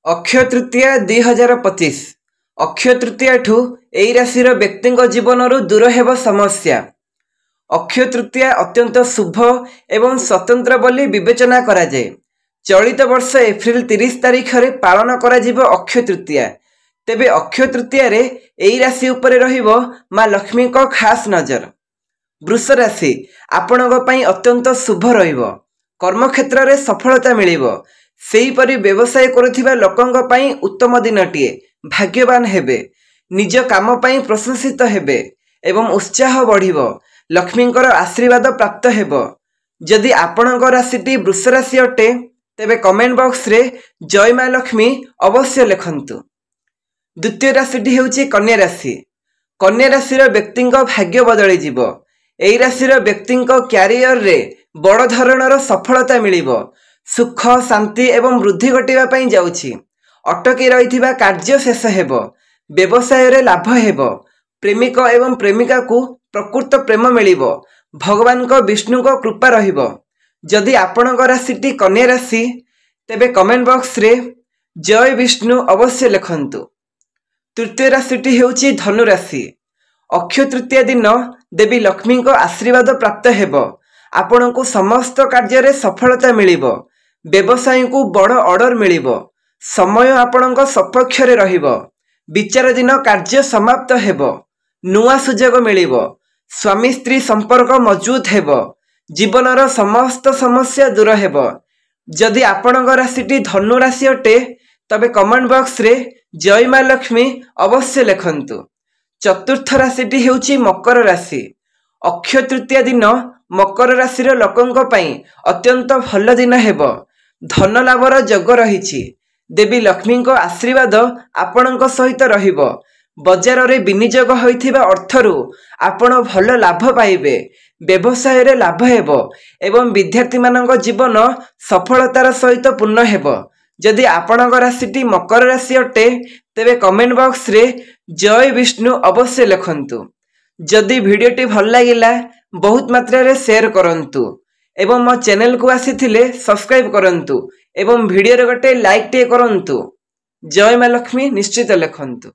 अक्षय तृतीया 2025 अक्षय तृतीया ठू एई राशि व्यक्ति जीवन दूर हेब समस्या। अक्षय तृतीया अत्यंत शुभ एवं स्वतंत्र बोली विवेचना करा जाए। चलित वर्ष एप्रिल 30 तारिख रे पालन करा जिवो अक्षय तृतीया। तेबे अक्षय तृतीया रे एई राशि उपरे रहिबो माँ लक्ष्मी को खास नजर। वृष राशि आपणक पई अत्यंत शुभ रहिबो। कर्म क्षेत्र रे सफलता मिलिबो। सेहीपरि व्यवसाय करुथिबा लोकंक पई उत्तम दिनटिए। भाग्यवान हेबे। निज काम पई प्रशंसित हेबे एवं उत्साह बढ़िबो। लक्ष्मींकर आशीर्वाद प्राप्त हेबो। जदि आपणक राशिटी वृष राशि अटे तेबे कमेंट बॉक्स रे जय माँ लक्ष्मी अवश्य लिखंतु। द्वितीय राशिटी हेउची कन्या राशि। कन्या राशिर व्यक्तिंक भाग्य बदली जिवो। एई राशिर व्यक्तिंक क्यारियर रे बड़ धरणर सफलता मिलिबो। सुख शांति एवं वृद्धि घटिबा पई जाउछि। अटकी रहिथिबा कार्य शेष हेबो। व्यवसाय रे लाभ हेबो। प्रेमिक एवं प्रेमिका को प्रकृत प्रेम मिलिबो। भगवान को विष्णु को कृपा रहिबो। जदि आपणक राशिटी कन्या राशि तेबे कमेंट बॉक्स रे जय विष्णु अवश्य लिखंतु। तृतीय राशिटी हेउछि धनु राशि। अक्षय तृतीया दिन देवी लक्ष्मी को आशीर्वाद प्राप्त हेबो। आपणकु समस्त कार्य रे सफलता मिलिबो। व्यवसाय को बड़ ऑर्डर मिलिबो। समय आपणक सपक्ष रे रहिबो। विचार दिन कार्य समाप्त हेबो। नुआ सुजोग मिलिबो। स्वामी स्त्री संपर्क मजबूत हेबो। जीवनर समस्त समस्या दूर हेबो। जदि आपणक राशिटी धनु राशि अटे तबे कमेंट बॉक्स रे जय माँ लक्ष्मी अवश्य लिखंतु। चतुर्थ राशिटी हेउची मकर राशि। अक्षय तृतीया दिन मकर राशिर लोकंक पई अत्यंत भल दिन हेबो। धन लाभर योग रहिछि। देवी लक्ष्मी को आशीर्वाद आपणक सहित रहिबो। बजार रे विनियोग होइथिबा अर्थरु आपण भल लाभ पाइबे। व्यवसाय रे लाभ हेबो एवं विद्यार्थी मानक जीवन सफलतार सहित पूर्ण हेबो। जदि आपणक राशिटी मकर राशि अटे तेबे कमेंट बॉक्स रे जय विष्णु अवश्य लिखंतु। जदि वीडियोटी भल लागिला बहुत मात्रा रे शेयर करंतु एवं मो चैनल को आसीथिले सब्सक्राइब करंतु एवं वीडियो रे गोटे लाइक टे करंतु। जय माँ लक्ष्मी निश्चित लिखंतु।